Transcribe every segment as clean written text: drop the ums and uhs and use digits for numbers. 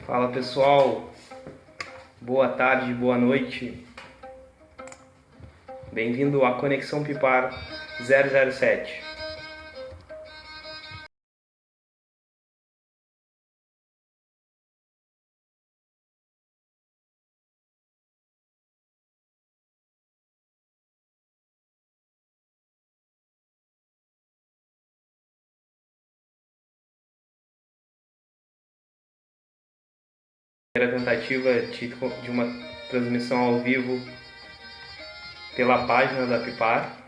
Fala pessoal, boa tarde, boa noite. Bem-vindo à Conexão Pipar 007. Primeira tentativa de uma transmissão ao vivo pela página da Pipar.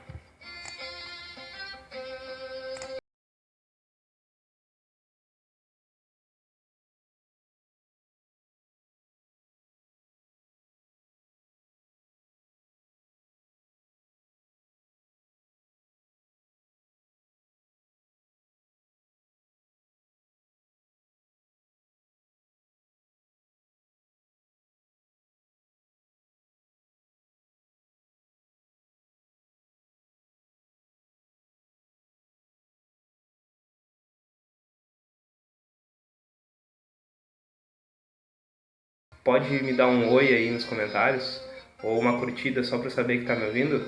Pode me dar um oi aí nos comentários, ou uma curtida só para saber que está me ouvindo?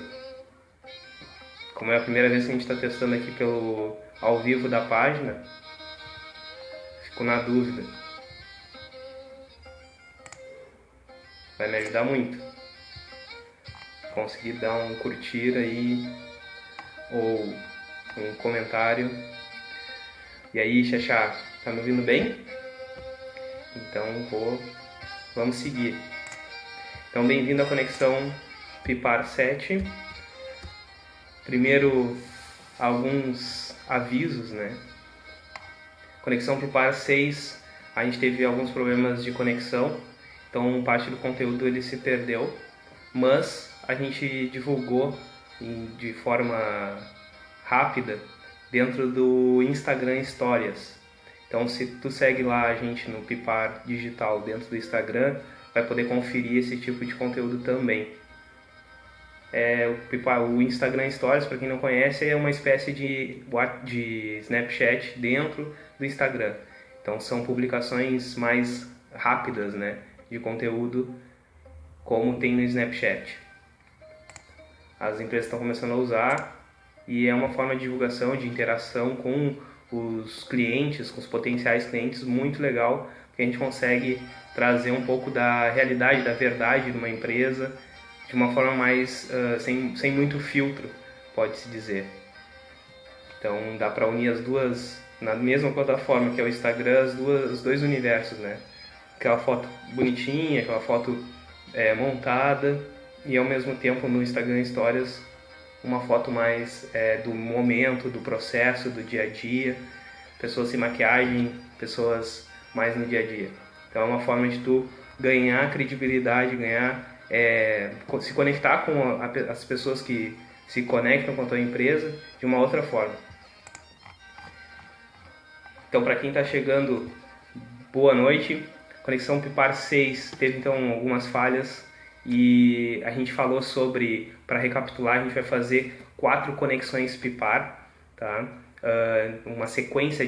Como é a primeira vez que a gente está testando aqui pelo ao vivo da página, fico na dúvida. Vai me ajudar muito. Conseguir dar um curtir aí, ou um comentário. E aí, Xaxá, tá me ouvindo bem? Então vamos seguir. Então, bem-vindo à Conexão Pipar 7. Primeiro, alguns avisos, né? Conexão Pipar 6, a gente teve alguns problemas de conexão, então parte do conteúdo ele se perdeu, mas a gente divulgou de forma rápida dentro do Instagram Histórias. Então, se tu segue lá a gente no Pipar Digital dentro do Instagram, vai poder conferir esse tipo de conteúdo também. O Instagram Stories, para quem não conhece, é uma espécie de Snapchat dentro do Instagram. Então, são publicações mais rápidas, né, de conteúdo, como tem no Snapchat. As empresas estão começando a usar e é uma forma de divulgação, de interação com os clientes, com os potenciais clientes, muito legal, porque a gente consegue trazer um pouco da realidade, da verdade de uma empresa, de uma forma mais, sem muito filtro, pode-se dizer. Então dá para unir as duas, na mesma plataforma que é o Instagram, os dois universos, né? Aquela foto bonitinha, aquela foto montada, e ao mesmo tempo no Instagram Stories uma foto mais do momento, do processo, do dia a dia, pessoas sem maquiagem, pessoas mais no dia a dia. Então é uma forma de tu ganhar credibilidade, se conectar com as pessoas que se conectam com a tua empresa de uma outra forma. Então, para quem está chegando, boa noite. Conexão Pipar 6 teve então algumas falhas e a gente falou sobre, para recapitular, a gente vai fazer 4 conexões Pipar, tá? Uma sequência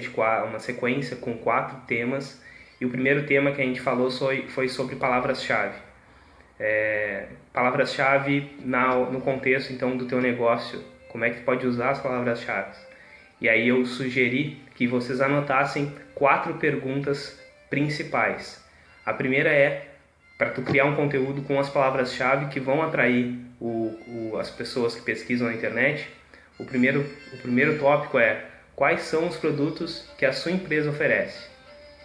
com 4 temas, e o primeiro tema que a gente falou foi sobre palavras-chave. Palavras-chave no contexto então do teu negócio, como é que tu pode usar as palavras-chave. E aí eu sugeri que vocês anotassem 4 perguntas principais. A primeira é para tu criar um conteúdo com as palavras-chave que vão atrair as pessoas que pesquisam na internet. O primeiro tópico é: quais são os produtos que a sua empresa oferece?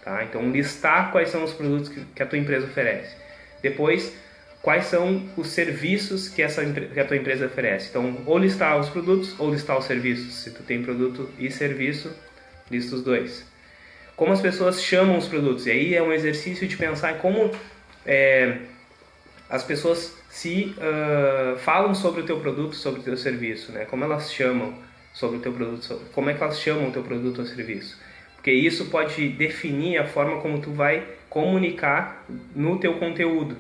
Tá? Então, listar quais são os produtos que a tua empresa oferece. Depois, quais são os serviços que a tua empresa oferece. Então, ou listar os produtos ou listar os serviços. Se tu tem produto e serviço, lista os dois. Como as pessoas chamam os produtos. E aí é um exercício de pensar em como as pessoas falam sobre o teu produto, sobre o teu serviço, né? Como elas chamam sobre o teu produto, como é que elas chamam o teu produto ou serviço. Porque isso pode definir a forma como tu vai comunicar no teu conteúdo,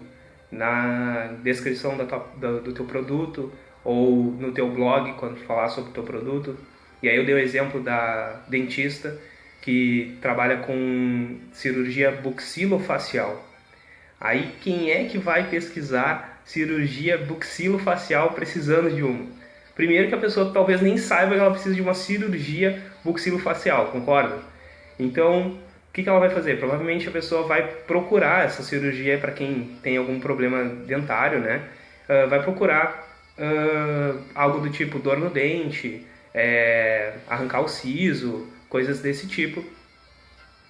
na descrição do teu produto ou no teu blog quando falar sobre o teu produto. E aí eu dei o exemplo da dentista, que trabalha com cirurgia buxilofacial. Aí quem é que vai pesquisar cirurgia buxilofacial precisando de uma? Primeiro que a pessoa talvez nem saiba que ela precisa de uma cirurgia buxilofacial, concorda? Então, o que ela vai fazer? Provavelmente a pessoa vai procurar essa cirurgia para quem tem algum problema dentário, né? Vai procurar algo do tipo dor no dente, arrancar o siso, coisas desse tipo,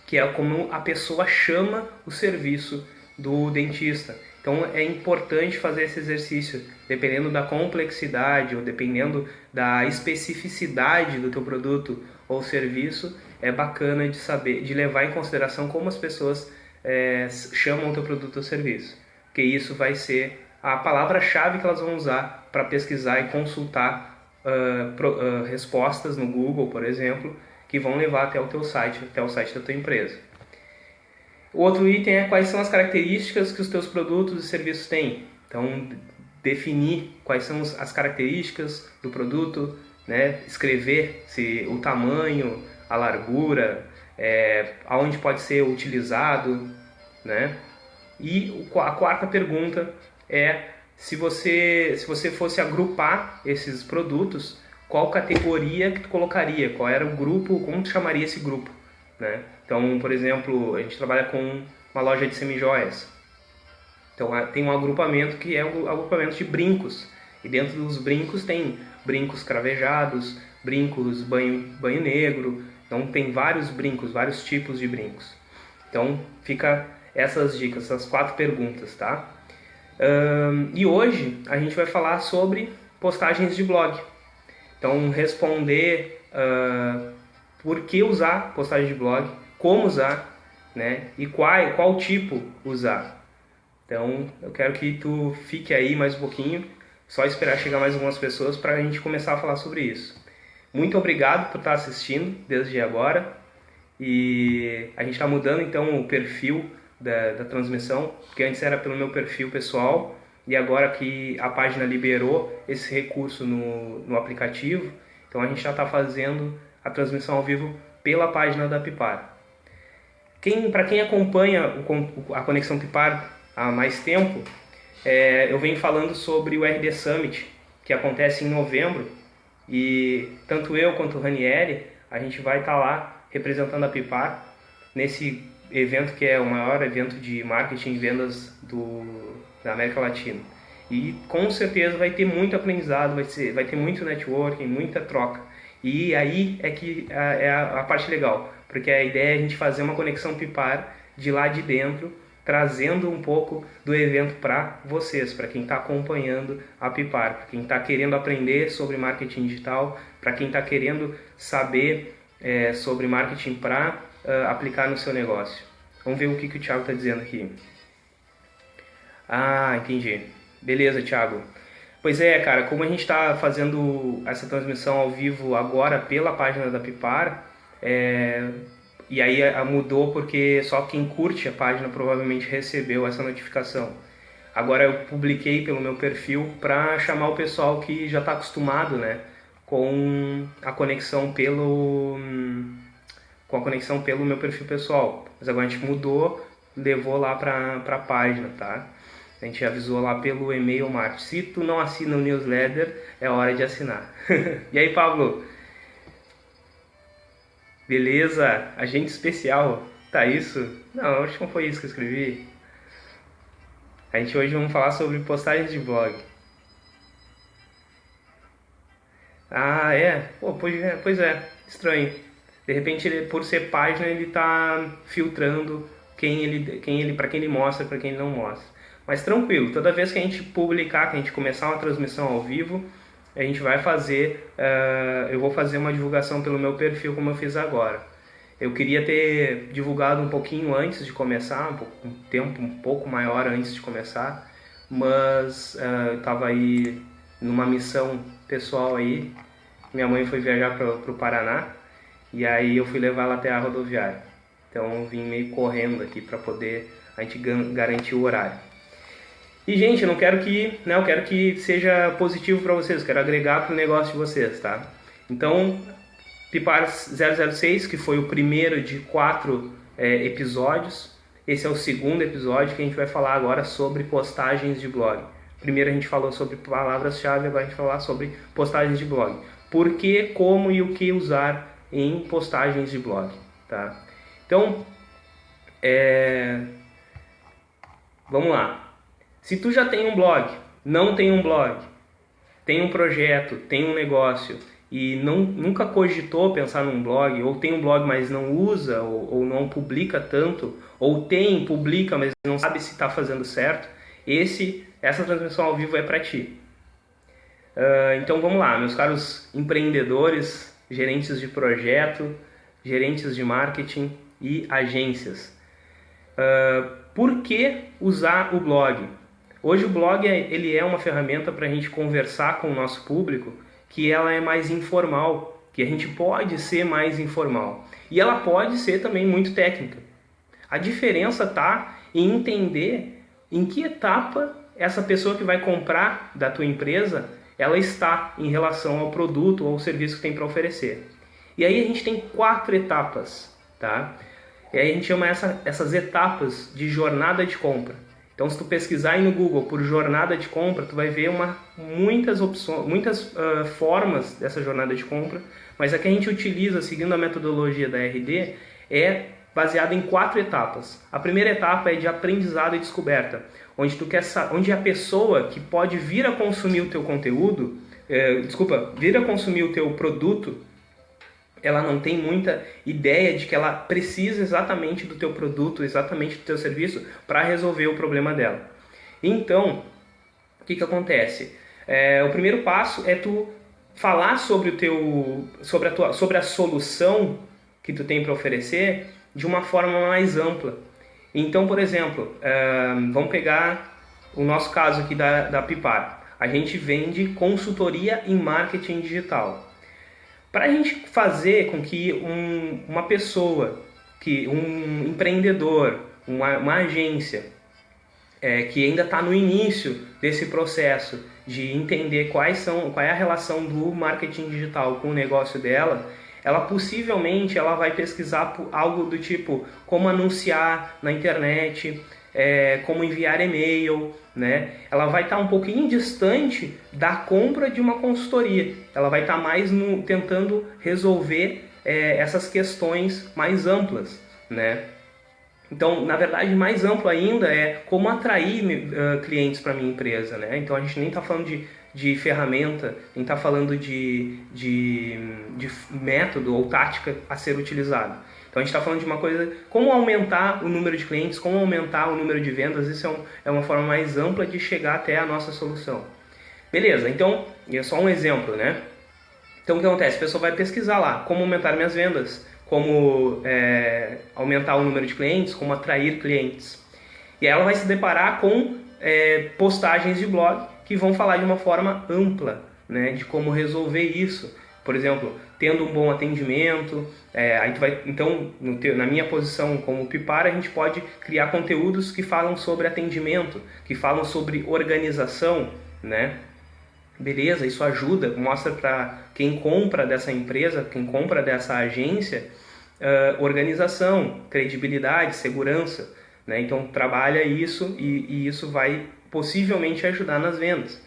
que é como a pessoa chama o serviço do dentista. Então é importante fazer esse exercício, dependendo da complexidade ou dependendo da especificidade do teu produto ou serviço, é bacana de saber, de levar em consideração como as pessoas chamam o teu produto ou serviço, porque isso vai ser a palavra-chave que elas vão usar para pesquisar e consultar respostas no Google, por exemplo, que vão levar até o teu site, até o site da tua empresa. O outro item é quais são as características que os teus produtos e serviços têm. Então, definir quais são as características do produto, né? Escrever o tamanho, a largura, aonde pode ser utilizado, né? E a quarta pergunta é se você fosse agrupar esses produtos, qual categoria que tu colocaria? Qual era o grupo, como tu chamaria esse grupo, né? Então, por exemplo, a gente trabalha com uma loja de semijoias. Então, tem um agrupamento que é o agrupamento de brincos. E dentro dos brincos tem brincos cravejados, brincos banho negro. Então, tem vários brincos, vários tipos de brincos. Então, fica essas dicas, essas 4 perguntas, tá? E hoje a gente vai falar sobre postagens de blog. Então, responder por que usar postagem de blog, como usar, né? E qual tipo usar. Então, eu quero que tu fique aí mais um pouquinho, só esperar chegar mais algumas pessoas para a gente começar a falar sobre isso. Muito obrigado por estar assistindo desde agora. E a gente está mudando então o perfil da transmissão, porque antes era pelo meu perfil pessoal e agora que a página liberou esse recurso no aplicativo, então a gente já está fazendo a transmissão ao vivo pela página da Pipar. Para quem acompanha a Conexão Pipar há mais tempo, eu venho falando sobre o RD Summit, que acontece em novembro, e tanto eu quanto o Ranieri, a gente vai estar lá representando a Pipar nesse evento que é o maior evento de marketing e vendas da América Latina. E com certeza vai ter muito aprendizado, vai ter muito networking, muita troca. E aí é que é a parte legal, porque a ideia é a gente fazer uma conexão Pipar de lá de dentro, trazendo um pouco do evento para vocês, para quem está acompanhando a Pipar, para quem está querendo aprender sobre marketing digital, para quem está querendo saber sobre marketing para aplicar no seu negócio. Vamos ver o que o Thiago está dizendo aqui. Ah, entendi. Beleza, Thiago. Pois é, cara, como a gente está fazendo essa transmissão ao vivo agora pela página da Pipar, e aí mudou porque só quem curte a página provavelmente recebeu essa notificação. Agora eu publiquei pelo meu perfil para chamar o pessoal que já está acostumado, né, com a conexão pelo meu perfil pessoal. Mas agora a gente mudou, levou lá para a página, tá? A gente avisou lá pelo e-mail marketing. Se tu não assina o newsletter, é hora de assinar. E aí, Pablo? Beleza? Agente especial. Tá isso? Não, acho que não foi isso que eu escrevi. A gente hoje vamos falar sobre postagens de blog. Ah, é? Pô, pois é. Estranho. De repente, por ser página, ele tá filtrando para quem ele mostra, para quem ele não mostra. Mas tranquilo, toda vez que a gente publicar, que a gente começar uma transmissão ao vivo, a gente vai fazer, eu vou fazer uma divulgação pelo meu perfil como eu fiz agora. Eu queria ter divulgado um pouquinho antes de começar, um tempo um pouco maior antes de começar, mas eu estava aí numa missão pessoal aí. Minha mãe foi viajar para o Paraná e aí eu fui levar ela até a rodoviária. Então eu vim meio correndo aqui para poder a gente garantir o horário. E, gente, eu quero que seja positivo para vocês, quero agregar para o negócio de vocês, tá? Então, Pipar 006, que foi o primeiro de 4 episódios. Esse é o segundo episódio que a gente vai falar agora sobre postagens de blog. Primeiro a gente falou sobre palavras-chave, agora a gente vai falar sobre postagens de blog. Por que, como e o que usar em postagens de blog, tá? Então, vamos lá. Se tu já tem um blog, não tem um blog, tem um projeto, tem um negócio e nunca cogitou pensar num blog, ou tem um blog mas não usa, ou não publica tanto, ou publica mas não sabe se está fazendo certo, essa transmissão ao vivo é para ti. Então vamos lá, meus caros empreendedores, gerentes de projeto, gerentes de marketing e agências. Por que usar o blog? Hoje o blog ele é uma ferramenta para a gente conversar com o nosso público, que ela é mais informal, que a gente pode ser mais informal. E ela pode ser também muito técnica. A diferença está em entender em que etapa essa pessoa que vai comprar da tua empresa ela está em relação ao produto ou ao serviço que tem para oferecer. E aí a gente tem 4 etapas, tá? E aí a gente chama essas etapas de jornada de compra. Então, se tu pesquisar aí no Google por jornada de compra, tu vai ver muitas opções, muitas formas dessa jornada de compra, mas a que a gente utiliza, seguindo a metodologia da RD, é baseada em 4 etapas. A primeira etapa é de aprendizado e descoberta, onde a pessoa que pode vir a consumir o teu conteúdo, vir a consumir o teu produto, ela não tem muita ideia de que ela precisa exatamente do teu produto, exatamente do teu serviço para resolver o problema dela. Então, o que acontece? O primeiro passo é tu falar sobre a solução que tu tem para oferecer de uma forma mais ampla. Então, por exemplo, vamos pegar o nosso caso aqui da Pipar. A gente vende consultoria em marketing digital. Para a gente fazer com que uma pessoa, um empreendedor, uma agência que ainda está no início desse processo de entender qual é a relação do marketing digital com o negócio dela, ela possivelmente vai pesquisar por algo do tipo como anunciar na internet, como enviar e-mail, né? Ela vai estar um pouquinho distante da compra de uma consultoria. Ela vai estar mais tentando resolver essas questões mais amplas, né? Então, na verdade, mais amplo ainda é como atrair clientes para a minha empresa, né? Então, a gente nem está falando de ferramenta, nem está falando de método ou tática a ser utilizado. Então, a gente está falando de uma coisa, como aumentar o número de clientes, como aumentar o número de vendas. Isso é uma forma mais ampla de chegar até a nossa solução. Beleza, então, é só um exemplo, né? Então, o que acontece? A pessoa vai pesquisar lá, como aumentar minhas vendas, como aumentar o número de clientes, como atrair clientes. E aí ela vai se deparar com postagens de blog que vão falar de uma forma ampla, né, de como resolver isso. Por exemplo, tendo um bom atendimento, então, na minha posição como Pipar, a gente pode criar conteúdos que falam sobre atendimento, que falam sobre organização, né? Beleza, isso ajuda, mostra para quem compra dessa empresa, quem compra dessa agência, organização, credibilidade, segurança, né? Então trabalha isso e isso vai possivelmente ajudar nas vendas.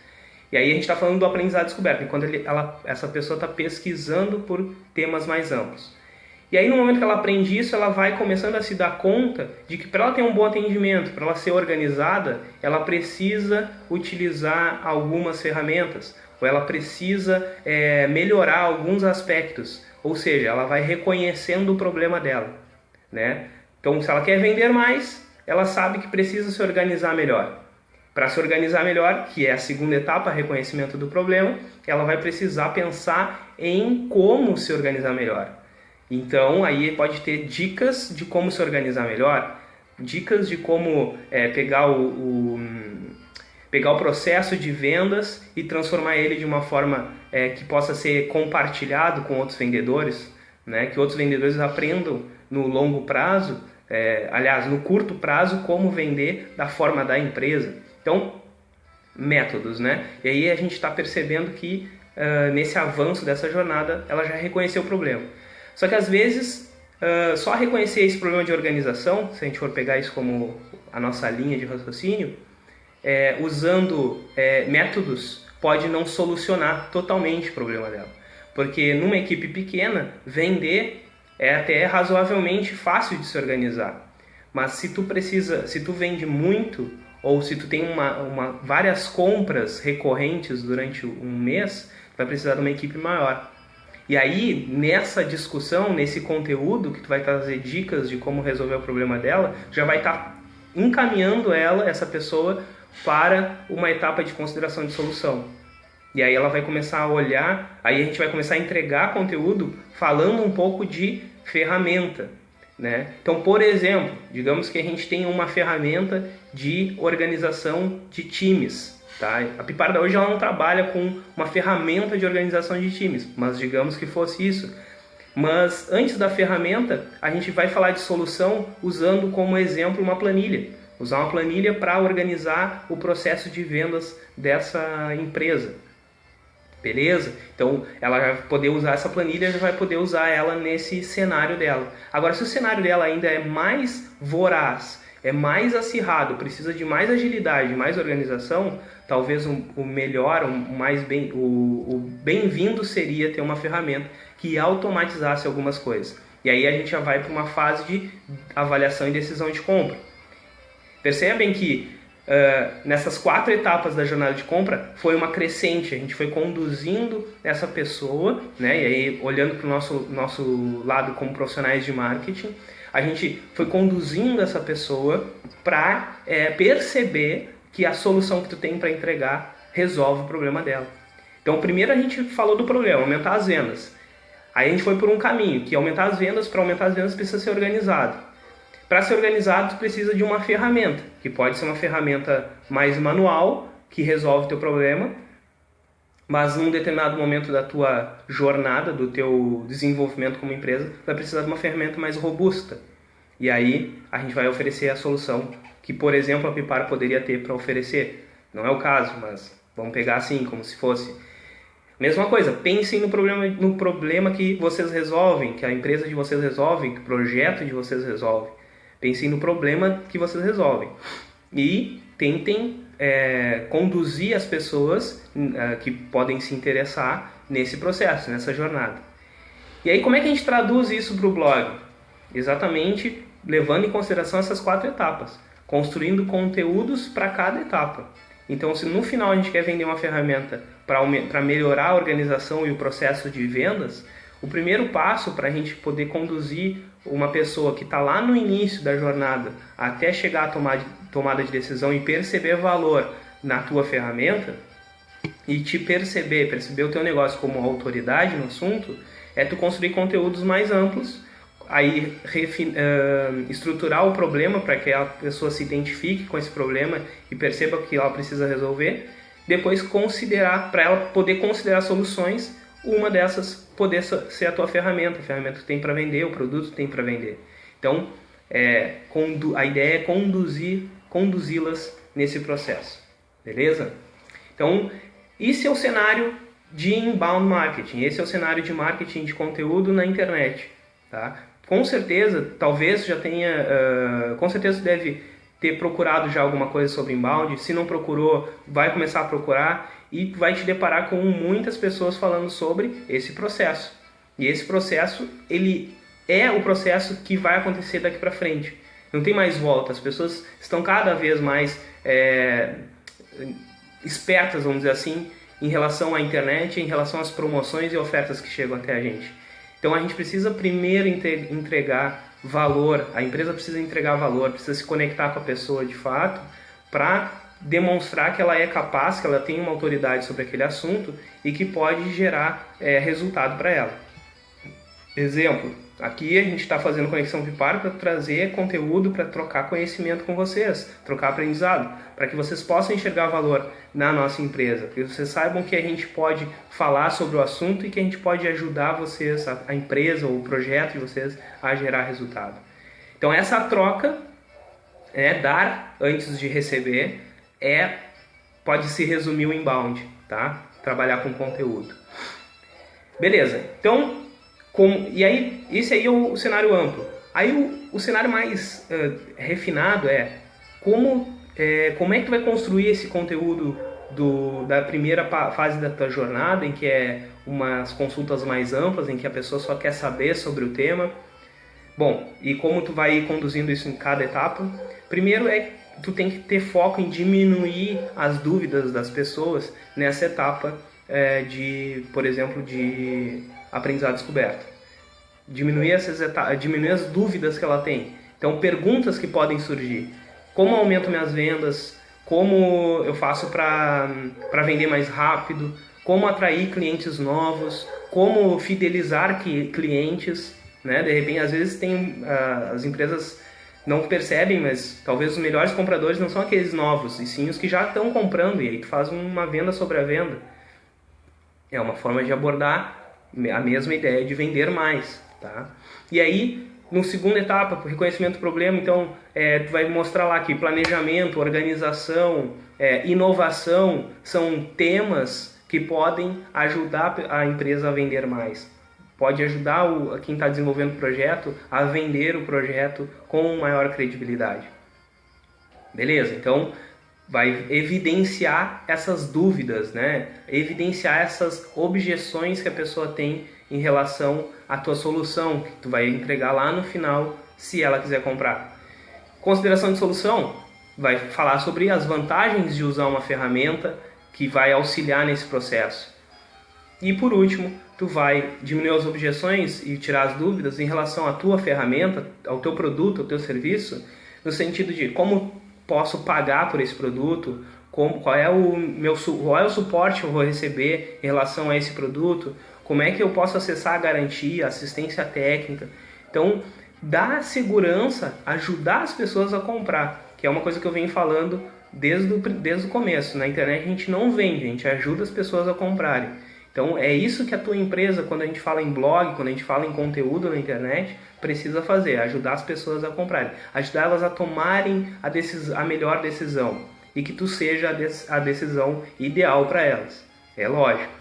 E aí a gente está falando do aprendizado descoberto, enquanto essa pessoa está pesquisando por temas mais amplos. E aí no momento que ela aprende isso, ela vai começando a se dar conta de que para ela ter um bom atendimento, para ela ser organizada, ela precisa utilizar algumas ferramentas, ou ela precisa melhorar alguns aspectos, ou seja, ela vai reconhecendo o problema dela, né? Então, se ela quer vender mais, ela sabe que precisa se organizar melhor. Para se organizar melhor, que é a segunda etapa, reconhecimento do problema, ela vai precisar pensar em como se organizar melhor. Então, aí pode ter dicas de como se organizar melhor, dicas de como pegar o processo de vendas e transformar ele de uma forma que possa ser compartilhado com outros vendedores, né? Que outros vendedores aprendam no longo prazo, aliás, no curto prazo, como vender da forma da empresa. Então, métodos, né? E aí a gente está percebendo que nesse avanço dessa jornada, ela já reconheceu o problema. Só que às vezes, só reconhecer esse problema de organização, se a gente for pegar isso como a nossa linha de raciocínio, usando métodos, pode não solucionar totalmente o problema dela. Porque numa equipe pequena, vender é até razoavelmente fácil de se organizar. Mas se tu vende muito, ou se tu tem várias compras recorrentes durante um mês, tu vai precisar de uma equipe maior. E aí, nessa discussão, nesse conteúdo que tu vai trazer dicas de como resolver o problema dela, já vai estar encaminhando essa pessoa, para uma etapa de consideração de solução. E aí ela vai começar a olhar, aí a gente vai começar a entregar conteúdo falando um pouco de ferramenta, né? Então, por exemplo, digamos que a gente tem uma ferramenta de organização de times, tá? A Piparda hoje ela não trabalha com uma ferramenta de organização de times, mas digamos que fosse isso. Mas antes da ferramenta, a gente vai falar de solução usando como exemplo uma planilha. Usar uma planilha para organizar o processo de vendas dessa empresa. Beleza? Então, ela vai poder usar essa planilha, já vai poder usar ela nesse cenário dela. Agora, se o cenário dela ainda é mais voraz, é mais acirrado, precisa de mais agilidade, mais organização, talvez o melhor, o bem-vindo seria ter uma ferramenta que automatizasse algumas coisas. E aí a gente já vai para uma fase de avaliação e decisão de compra. Percebem que nessas 4 etapas da jornada de compra foi uma crescente, a gente foi conduzindo essa pessoa, né? E aí olhando para o nosso lado como profissionais de marketing, a gente foi conduzindo essa pessoa para perceber que a solução que tu tem para entregar resolve o problema dela. Então primeiro a gente falou do problema, aumentar as vendas. Aí a gente foi por um caminho, que aumentar as vendas, para aumentar as vendas precisa ser organizado. Para ser organizado, tu precisa de uma ferramenta, que pode ser uma ferramenta mais manual, que resolve o teu problema, mas num determinado momento da tua jornada, do teu desenvolvimento como empresa, vai precisar de uma ferramenta mais robusta. E aí a gente vai oferecer a solução que, por exemplo, a Pipar poderia ter para oferecer. Não é o caso, mas vamos pegar assim, como se fosse. Mesma coisa, pensem no problema que vocês resolvem, que a empresa de vocês resolve, que o projeto de vocês resolve. Pensem no problema que vocês resolvem e tentem conduzir as pessoas que podem se interessar nesse processo, nessa jornada. E aí como é que a gente traduz isso para o blog? Exatamente levando em consideração essas 4 etapas, construindo conteúdos para cada etapa. Então, se no final a gente quer vender uma ferramenta para melhorar a organização e o processo de vendas, o primeiro passo para a gente poder conduzir uma pessoa que está lá no início da jornada até chegar à tomada de decisão e perceber valor na tua ferramenta e te perceber o teu negócio como autoridade no assunto, é tu construir conteúdos mais amplos, aí estruturar o problema para que a pessoa se identifique com esse problema e perceba o que ela precisa resolver, depois para ela poder considerar soluções, uma dessas poder ser a tua ferramenta, a ferramenta que tem para vender, o produto que tem para vender. Então, a ideia é conduzi-las nesse processo, beleza? Então, esse é o cenário de inbound marketing, esse é o cenário de marketing de conteúdo na internet, tá? Com certeza, talvez já tenha, com certeza deve ter procurado já alguma coisa sobre inbound. Se não procurou, vai começar a procurar e vai te deparar com muitas pessoas falando sobre esse processo. E esse processo, ele é o processo que vai acontecer daqui para frente. Não tem mais volta. As pessoas estão cada vez mais espertas, vamos dizer assim, em relação à internet, em relação às promoções e ofertas que chegam até a gente. Então a gente precisa primeiro entregar valor, a empresa precisa entregar valor, precisa se conectar com a pessoa de fato para demonstrar que ela é capaz, que ela tem uma autoridade sobre aquele assunto e que pode gerar resultado para ela. Exemplo, aqui a gente está fazendo Conexão Pipar para trazer conteúdo, para trocar conhecimento com vocês, trocar aprendizado, para que vocês possam enxergar valor na nossa empresa, que vocês saibam que a gente pode falar sobre o assunto e que a gente pode ajudar vocês, a empresa ou o projeto de vocês a gerar resultado. Então essa troca, dar antes de receber, pode se resumir o inbound, tá? trabalhar com conteúdo. Beleza, então, e aí, esse aí é o cenário amplo. Aí o cenário mais refinado como é que tu vai construir esse conteúdo da primeira fase da tua jornada, em que é umas consultas mais amplas, em que a pessoa só quer saber sobre o tema. Bom, e como tu vai conduzindo isso em cada etapa? Primeiro tu tem que ter foco em diminuir as dúvidas das pessoas nessa etapa por exemplo, de aprendizado descoberto. Diminuir diminuir as dúvidas que ela tem. Então, perguntas que podem surgir. Como eu aumento minhas vendas? Como eu faço para vender mais rápido? Como atrair clientes novos? Como fidelizar clientes? Né? De repente, às vezes as empresas não percebem, mas talvez os melhores compradores não são aqueles novos, e sim os que já estão comprando, e aí tu faz uma venda sobre a venda. É uma forma de abordar a mesma ideia de vender mais. Tá? E aí, no segunda etapa, reconhecimento do problema, então tu vai mostrar lá que planejamento, organização, inovação são temas que podem ajudar a empresa a vender mais. Pode ajudar quem está desenvolvendo o projeto a vender o projeto com maior credibilidade. Beleza? Então, vai evidenciar essas dúvidas, né? Evidenciar essas objeções que a pessoa tem em relação à tua solução, que tu vai entregar lá no final, se ela quiser comprar. Consideração de solução, vai falar sobre as vantagens de usar uma ferramenta que vai auxiliar nesse processo. E por último, tu vai diminuir as objeções e tirar as dúvidas em relação à tua ferramenta, ao teu produto, ao teu serviço, no sentido de como posso pagar por esse produto, qual é o suporte que eu vou receber em relação a esse produto, como é que eu posso acessar a garantia, a assistência técnica. Então, dar segurança, ajudar as pessoas a comprar, que é uma coisa que eu venho falando desde o começo. Na internet a gente não vende, a gente ajuda as pessoas a comprarem. Então é isso que a tua empresa, quando a gente fala em blog, quando a gente fala em conteúdo na internet, precisa fazer, ajudar as pessoas a comprarem, ajudar elas a tomarem a melhor decisão e que tu seja a decisão ideal para elas. É lógico.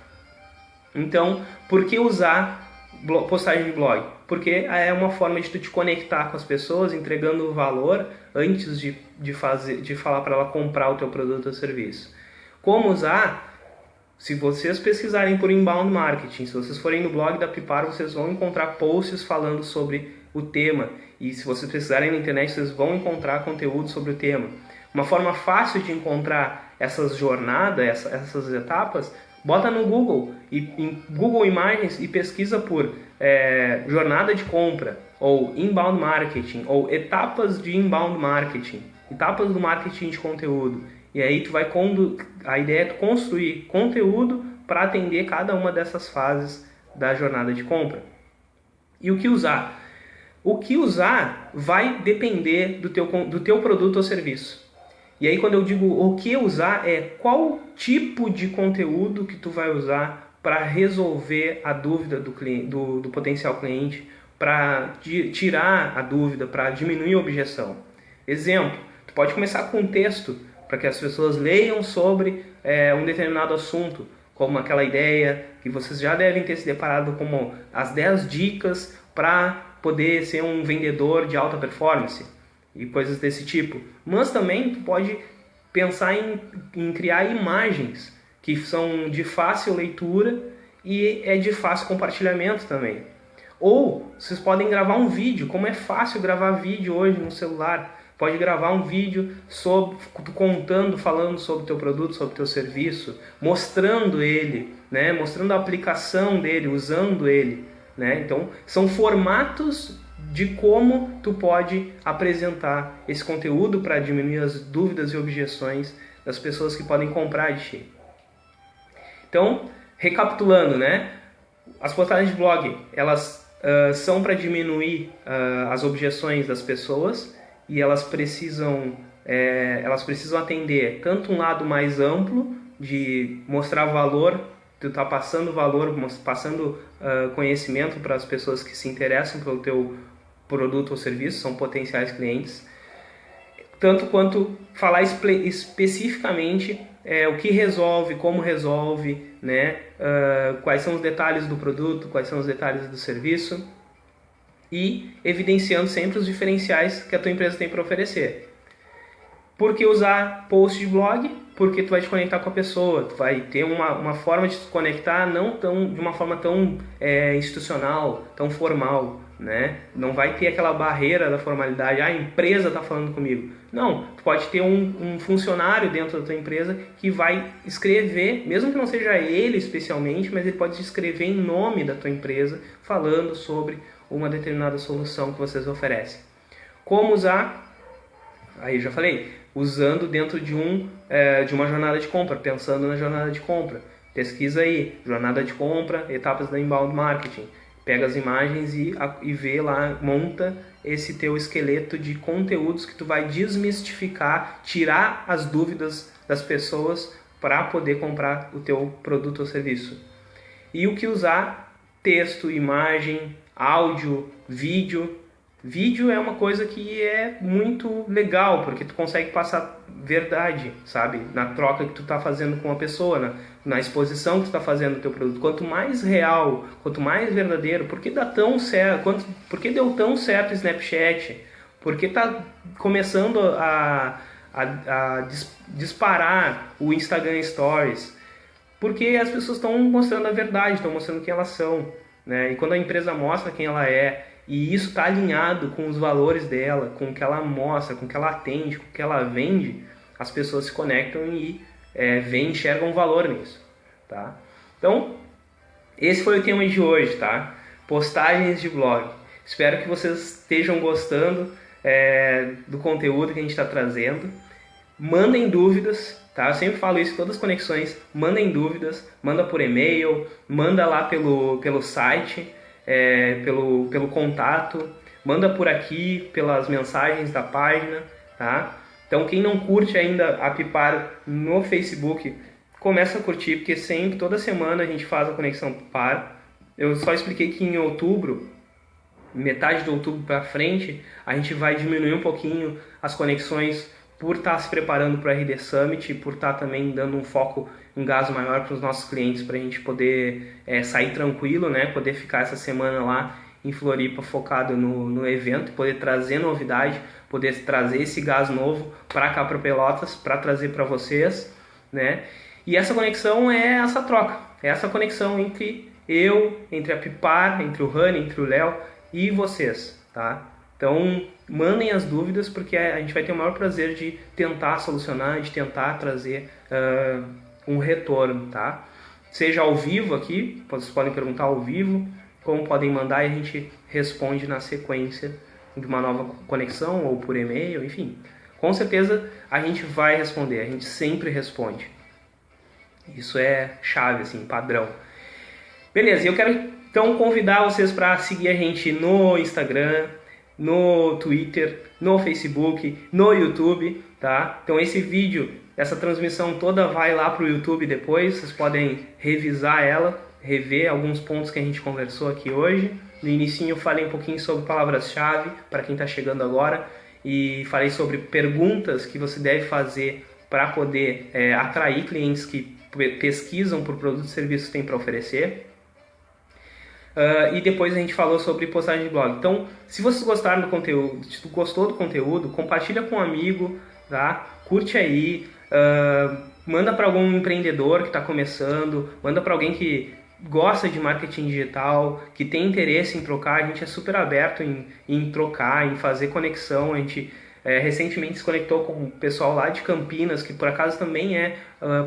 Então, por que usar postagem de blog? Porque é uma forma de tu te conectar com as pessoas, entregando valor antes de falar para ela comprar o teu produto ou serviço. Como usar? Se vocês pesquisarem por inbound marketing, se vocês forem no blog da Prepara, vocês vão encontrar posts falando sobre o tema. E se vocês pesquisarem na internet, vocês vão encontrar conteúdo sobre o tema. Uma forma fácil de encontrar essas jornadas, essas etapas, bota no Google, em Google Imagens, e pesquisa por jornada de compra, ou inbound marketing, ou etapas de inbound marketing, etapas do marketing de conteúdo. E aí a ideia é tu construir conteúdo para atender cada uma dessas fases da jornada de compra. E o que usar? O que usar vai depender do teu produto ou serviço. E aí quando eu digo o que usar, qual tipo de conteúdo que tu vai usar para resolver a dúvida do potencial cliente, para tirar a dúvida, para diminuir a objeção. Exemplo, tu pode começar com um texto para que as pessoas leiam sobre um determinado assunto, como aquela ideia que vocês já devem ter se deparado como as 10 dicas para poder ser um vendedor de alta performance e coisas desse tipo. Mas também tu pode pensar em criar imagens que são de fácil leitura e de fácil compartilhamento também. Ou vocês podem gravar um vídeo, como é fácil gravar vídeo hoje no celular. Pode gravar um vídeo falando sobre o teu produto, sobre o teu serviço, mostrando ele, né? Mostrando a aplicação dele, usando ele. Né? Então, são formatos de como tu pode apresentar esse conteúdo para diminuir as dúvidas e objeções das pessoas que podem comprar de ti. Então, recapitulando, né? As postagens de blog, elas são para diminuir as objeções das pessoas, e elas precisam atender tanto um lado mais amplo de mostrar valor, tu tá passando valor, passando conhecimento para as pessoas que se interessam pelo teu produto ou serviço, são potenciais clientes, tanto quanto falar especificamente o que resolve, como resolve, né? Quais são os detalhes do produto, quais são os detalhes do serviço e evidenciando sempre os diferenciais que a tua empresa tem para oferecer. Por que usar post de blog? Porque tu vai te conectar com a pessoa, tu vai ter uma forma de se conectar de uma forma tão institucional, tão formal, né? Não vai ter aquela barreira da formalidade, a empresa está falando comigo. Não, tu pode ter um funcionário dentro da tua empresa que vai escrever, mesmo que não seja ele especialmente, mas ele pode escrever em nome da tua empresa, falando sobre uma determinada solução que vocês oferecem. Como usar? Aí eu já falei, usando dentro de uma jornada de compra, pensando na jornada de compra. Pesquisa aí, jornada de compra, etapas da inbound marketing. Pega as imagens e vê lá, monta esse teu esqueleto de conteúdos que tu vai desmistificar, tirar as dúvidas das pessoas para poder comprar o teu produto ou serviço. E o que usar? Texto, imagem, áudio, vídeo. Vídeo é uma coisa que é muito legal, porque tu consegue passar verdade, sabe? Na troca que tu tá fazendo com a pessoa, na exposição que tu tá fazendo do teu produto. Quanto mais real, quanto mais verdadeiro, por que dá tão certo? Por que deu tão certo o Snapchat? Por que tá começando a disparar o Instagram Stories? Porque as pessoas estão mostrando a verdade, estão mostrando quem elas são, né? E quando a empresa mostra quem ela é, e isso está alinhado com os valores dela, com o que ela mostra, com o que ela atende, com o que ela vende, as pessoas se conectam e enxergam valor nisso, tá? Então, esse foi o tema de hoje, tá? Postagens de blog. Espero que vocês estejam gostando do conteúdo que a gente está trazendo. Mandem dúvidas, tá? Eu sempre falo isso em todas as conexões. Mandem dúvidas, manda por e-mail, manda lá pelo site, pelo contato, manda por aqui, pelas mensagens da página, tá? Então quem não curte ainda a Pipar no Facebook, começa a curtir, porque sempre, toda semana a gente faz a conexão Pipar. Eu só expliquei que em outubro, metade de outubro para frente, a gente vai diminuir um pouquinho as conexões por estar se preparando para o RD Summit e por estar também dando um foco, um gás maior para os nossos clientes, para a gente poder sair tranquilo, né? Poder ficar essa semana lá em Floripa focado no evento, poder trazer novidade, poder trazer esse gás novo para cá, para Pelotas, para trazer para vocês, né? E essa conexão é essa troca, é essa conexão entre a Pipar, entre o Rani, entre o Léo e vocês, tá? Então, mandem as dúvidas, porque a gente vai ter o maior prazer de tentar solucionar, de tentar trazer um retorno, tá? Seja ao vivo aqui, vocês podem perguntar ao vivo, como podem mandar e a gente responde na sequência de uma nova conexão ou por e-mail, enfim. Com certeza a gente vai responder, a gente sempre responde. Isso é chave, assim, padrão. Beleza, eu quero então convidar vocês para seguir a gente no Instagram, no Twitter, no Facebook, no YouTube, tá? Então esse vídeo, essa transmissão toda vai lá pro YouTube depois, vocês podem revisar ela, rever alguns pontos que a gente conversou aqui hoje. No inicinho eu falei um pouquinho sobre palavras-chave para quem está chegando agora e falei sobre perguntas que você deve fazer para poder atrair clientes que pesquisam por produtos e serviços que tem para oferecer. E depois a gente falou sobre postagem de blog. Então, se vocês gostaram do conteúdo, se tu gostou do conteúdo, compartilha com um amigo, tá? Curte aí, manda para algum empreendedor que está começando, manda para alguém que gosta de marketing digital, que tem interesse em trocar. A gente é super aberto em trocar, em fazer conexão. A gente recentemente se conectou com o pessoal lá de Campinas, que por acaso também é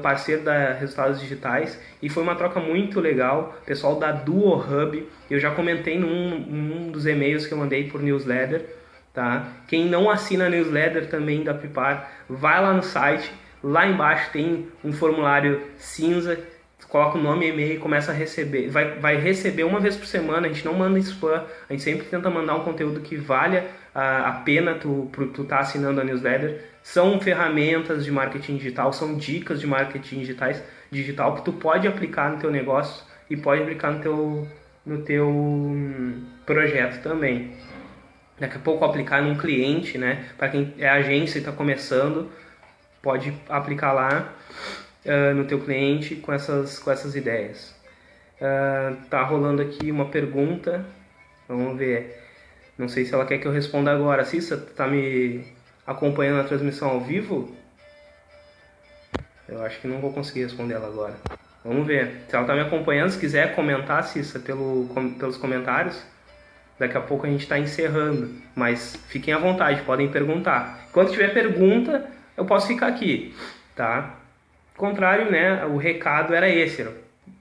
parceiro da Resultados Digitais, e foi uma troca muito legal. Pessoal da Duo Hub, eu já comentei num dos e-mails que eu mandei por newsletter, tá? Quem não assina a newsletter também da Pipar, vai lá no site, lá embaixo tem um formulário cinza, coloca o nome e e-mail e começa a receber, vai receber uma vez por semana. A gente não manda spam, a gente sempre tenta mandar um conteúdo que valha a pena tu tá assinando a newsletter. São ferramentas de marketing digital, são dicas de marketing digital que tu pode aplicar no teu negócio e pode aplicar no teu projeto também. Daqui a pouco aplicar num cliente, né? Para quem é agência e está começando, pode aplicar lá. no teu cliente com essas ideias. Tá rolando aqui uma pergunta, vamos ver. Não sei se ela quer que eu responda agora. Cissa, tu tá me acompanhando na transmissão ao vivo? Eu acho que não vou conseguir responder ela agora. Vamos ver. Se ela tá me acompanhando, se quiser comentar, Cissa, pelos comentários, daqui a pouco a gente está encerrando. Mas fiquem à vontade, podem perguntar. Quando tiver pergunta, eu posso ficar aqui, tá? Contrário, né? O recado era esse.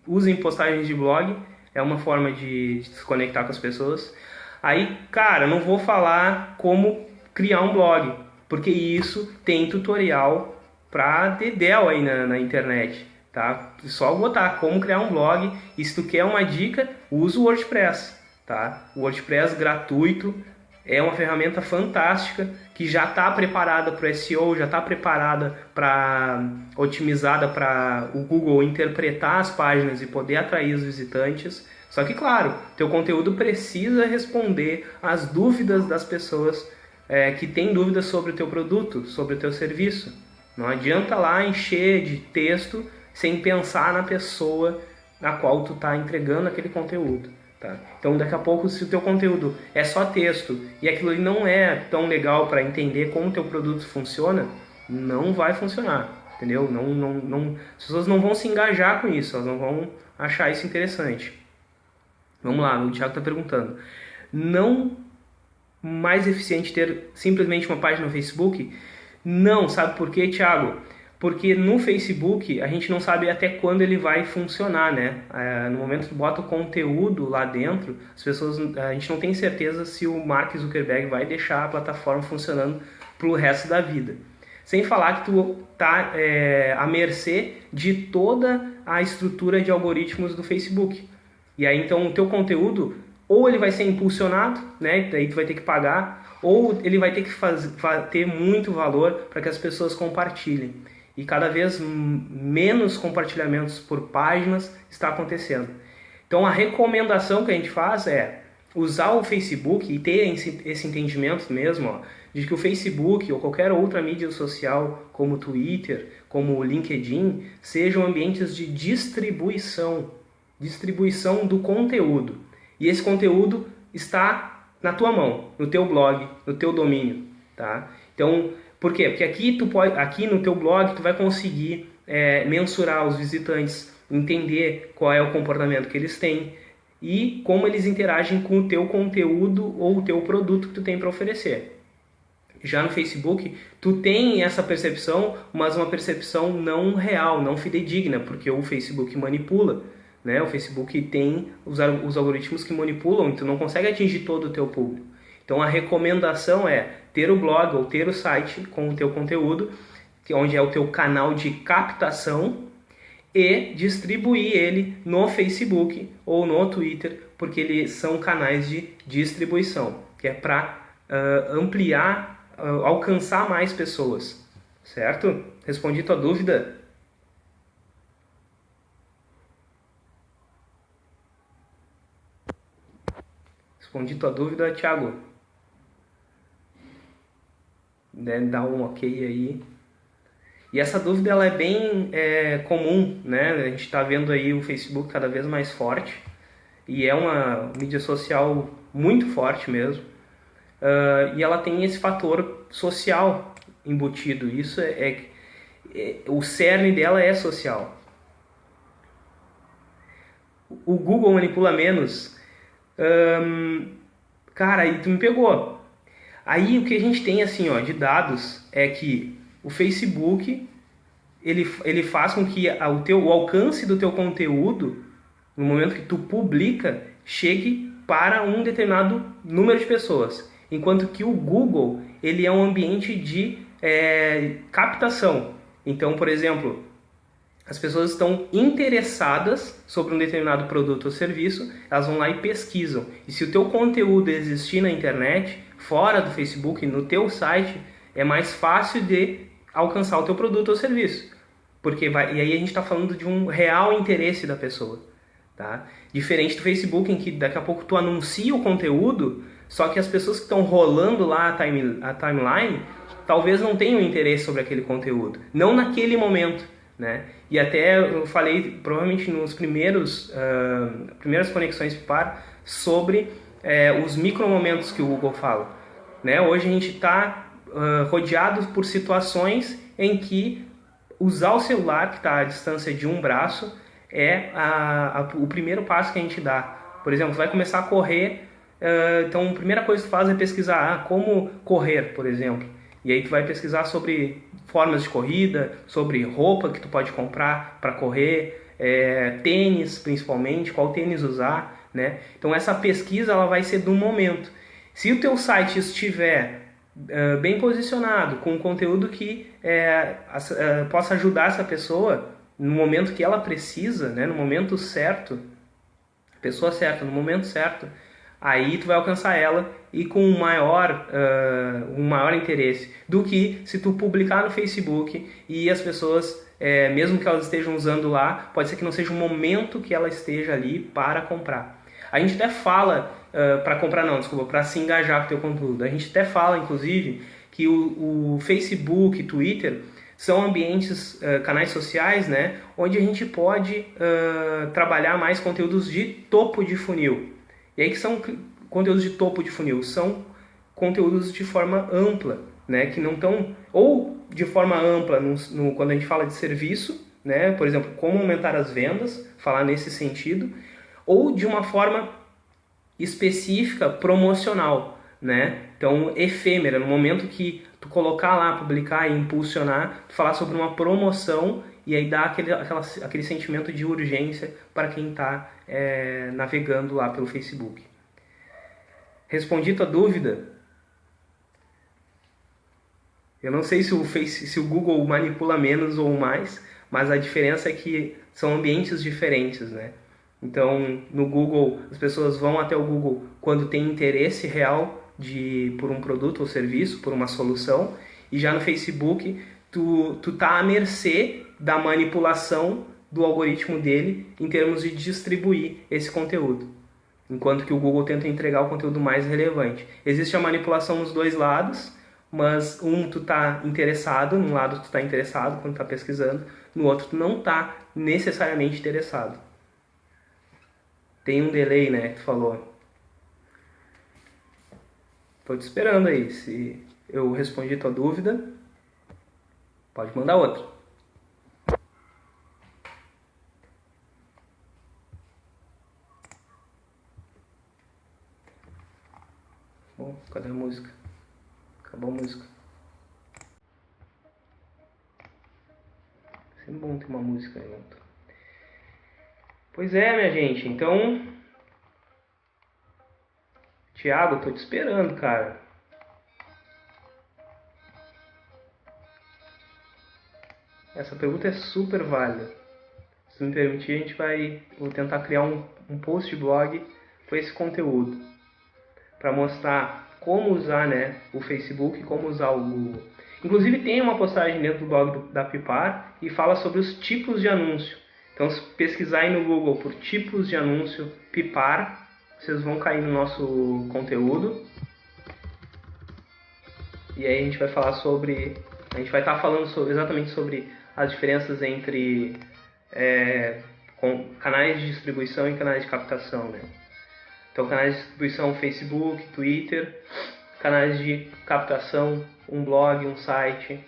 Usem postagens de blog, é uma forma de se conectar com as pessoas. Aí, cara, não vou falar como criar um blog, porque isso tem tutorial pra dedéu aí na internet, tá? Só botar como criar um blog, e se tu quer uma dica, usa o WordPress, tá? O WordPress gratuito é uma ferramenta fantástica que já está preparada para o SEO, já está preparada otimizada para o Google interpretar as páginas e poder atrair os visitantes. Só que, claro, teu conteúdo precisa responder às dúvidas das pessoas que têm dúvidas sobre o teu produto, sobre o teu serviço. Não adianta lá encher de texto sem pensar na pessoa na qual tu está entregando aquele conteúdo. Tá? Então, daqui a pouco, se o teu conteúdo é só texto e aquilo ali não é tão legal para entender como o teu produto funciona, não vai funcionar, entendeu? As pessoas não vão se engajar com isso, elas não vão achar isso interessante. Vamos lá, o Thiago está perguntando. Não mais eficiente ter simplesmente uma página no Facebook? Não, sabe por quê, Thiago? Porque no Facebook a gente não sabe até quando ele vai funcionar, né? No momento que bota o conteúdo lá dentro, a gente não tem certeza se o Mark Zuckerberg vai deixar a plataforma funcionando pro resto da vida. Sem falar que tu tá à mercê de toda a estrutura de algoritmos do Facebook. E aí então o teu conteúdo, ou ele vai ser impulsionado, né? Daí tu vai ter que pagar, ou ele vai ter que ter muito valor para que as pessoas compartilhem. E cada vez menos compartilhamentos por páginas está acontecendo. Então a recomendação que a gente faz é usar o Facebook e ter esse entendimento mesmo, ó, de que o Facebook ou qualquer outra mídia social, como o Twitter, como o LinkedIn, sejam ambientes de distribuição do conteúdo. E esse conteúdo está na tua mão, no teu blog, no teu domínio, tá? Então, por quê? Porque aqui no teu blog tu vai conseguir mensurar os visitantes, entender qual é o comportamento que eles têm e como eles interagem com o teu conteúdo ou o teu produto que tu tem para oferecer. Já no Facebook, tu tem essa percepção, mas uma percepção não real, não fidedigna, porque o Facebook manipula, né? O Facebook tem os algoritmos que manipulam, e tu não consegue atingir todo o teu público. Então a recomendação é ter o blog ou ter o site com o teu conteúdo, onde é o teu canal de captação, e distribuir ele no Facebook ou no Twitter, porque eles são canais de distribuição, que é para ampliar, alcançar mais pessoas, certo? Respondi tua dúvida? Respondi tua dúvida, Thiago? Dá um ok aí. E essa dúvida ela é bem comum, né? A gente está vendo aí o Facebook cada vez mais forte e é uma mídia social muito forte mesmo. E ela tem esse fator social embutido. Isso o cerne dela é social. O Google manipula menos. Cara, aí tu me pegou. Aí o que a gente tem assim, ó, de dados é que o Facebook ele faz com que o alcance do teu conteúdo, no momento que tu publica, chegue para um determinado número de pessoas. Enquanto que o Google ele é um ambiente de captação. Então, por exemplo, as pessoas estão interessadas sobre um determinado produto ou serviço, elas vão lá e pesquisam. E se o teu conteúdo existir na internet, fora do Facebook, no teu site, é mais fácil de alcançar o teu produto ou serviço. E aí a gente está falando de um real interesse da pessoa. Tá? Diferente do Facebook, em que daqui a pouco tu anuncia o conteúdo, só que as pessoas que estão rolando lá a timeline, talvez não tenham interesse sobre aquele conteúdo. Não naquele momento, né? E até eu falei, provavelmente nos primeiras conexões Pipar, sobre os micromomentos que o Google fala, né? Hoje a gente está rodeado por situações em que usar o celular, que está à distância de um braço, é o primeiro passo que a gente dá. Por exemplo, você vai começar a correr, então a primeira coisa que tu faz é pesquisar como correr, por exemplo. E aí tu vai pesquisar sobre formas de corrida, sobre roupa que tu pode comprar para correr, tênis principalmente, qual tênis usar, né? Então essa pesquisa ela vai ser do momento. Se o teu site estiver bem posicionado, com conteúdo que possa ajudar essa pessoa no momento que ela precisa, né, no momento certo, pessoa certa, no momento certo, aí tu vai alcançar ela e com um maior interesse do que se tu publicar no Facebook e as pessoas, mesmo que elas estejam usando lá, pode ser que não seja o momento que ela esteja ali para comprar. A gente até fala, para comprar não, desculpa, para se engajar com o teu conteúdo. A gente até fala, inclusive, que o Facebook, Twitter, são ambientes, canais sociais, né, onde a gente pode trabalhar mais conteúdos de topo de funil. E aí que são conteúdos de topo de funil? São conteúdos de forma ampla, né, que não estão, ou de forma ampla quando a gente fala de serviço, né, por exemplo, como aumentar as vendas, falar nesse sentido, ou de uma forma específica, promocional, né? Então, efêmera, no momento que tu colocar lá, publicar e impulsionar, tu falar sobre uma promoção e aí dá aquele sentimento de urgência para quem está navegando lá pelo Facebook. Respondi tua dúvida? Eu não sei se o Google manipula menos ou mais, mas a diferença é que são ambientes diferentes, né? Então, no Google, as pessoas vão até o Google quando tem interesse real por um produto ou serviço, por uma solução, e já no Facebook, tu tá à mercê da manipulação do algoritmo dele em termos de distribuir esse conteúdo, enquanto que o Google tenta entregar o conteúdo mais relevante. Existe a manipulação nos dois lados, mas tu tá interessado, num lado tu tá interessado quando tá pesquisando, no outro tu não tá necessariamente interessado. Tem um delay, né, que tu falou. Tô te esperando aí. Se eu respondi tua dúvida, pode mandar outra. Bom, cadê a música? Acabou a música. Sempre bom ter uma música junto. Pois é, minha gente. Então, Thiago, tô te esperando, cara. Essa pergunta é super válida. Se me permitir, vou tentar criar um post de blog com esse conteúdo para mostrar como usar, né, o Facebook e como usar o Google. Inclusive tem uma postagem dentro do blog da Pipar e fala sobre os tipos de anúncio. Então, se pesquisar aí no Google por tipos de anúncio Pipar, vocês vão cair no nosso conteúdo. E aí a gente vai falar a gente vai estar falando exatamente sobre as diferenças entre canais de distribuição e canais de captação, né? Então, canais de distribuição Facebook, Twitter, canais de captação, um blog, um site,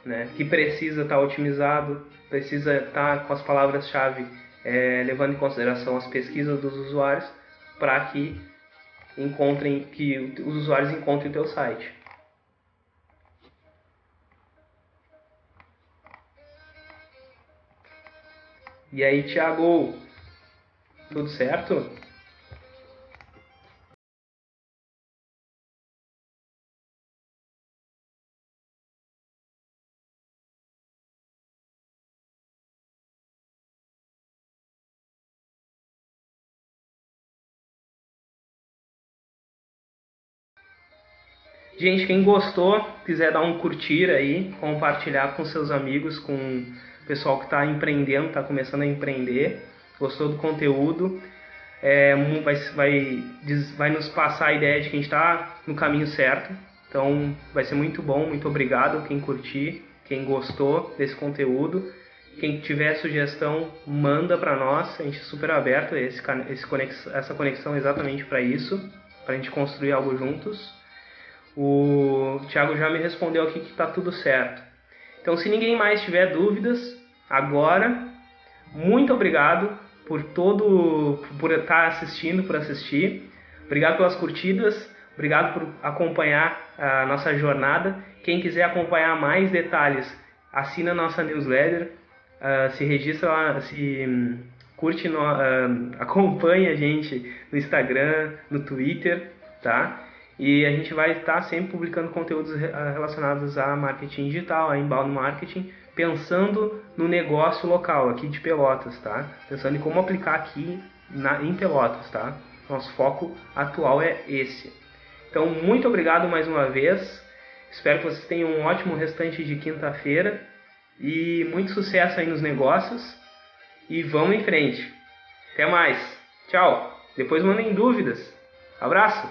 né, que precisa estar otimizado, precisa estar com as palavras-chave levando em consideração as pesquisas dos usuários para que os usuários encontrem o teu site. E aí, Thiago, tudo certo? Gente, quem gostou, quiser dar um curtir aí, compartilhar com seus amigos, com o pessoal que está empreendendo, está começando a empreender, gostou do conteúdo, vai nos passar a ideia de que a gente está no caminho certo. Então vai ser muito bom, muito obrigado quem curtir, quem gostou desse conteúdo. Quem tiver sugestão, manda para nós. A gente é super aberto a essa conexão exatamente para isso, para a gente construir algo juntos. O Thiago já me respondeu aqui que está tudo certo. Então, se ninguém mais tiver dúvidas, agora, muito obrigado por estar assistindo, por assistir. Obrigado pelas curtidas, obrigado por acompanhar a nossa jornada. Quem quiser acompanhar mais detalhes, assina a nossa newsletter, se registra lá, curte, acompanha a gente no Instagram, no Twitter, tá? E a gente vai estar sempre publicando conteúdos relacionados a marketing digital, a inbound marketing, pensando no negócio local, aqui de Pelotas, tá? Pensando em como aplicar aqui em Pelotas, tá? Nosso foco atual é esse. Então, muito obrigado mais uma vez. Espero que vocês tenham um ótimo restante de quinta-feira e muito sucesso aí nos negócios. E vamos em frente. Até mais. Tchau. Depois mandem dúvidas. Abraço.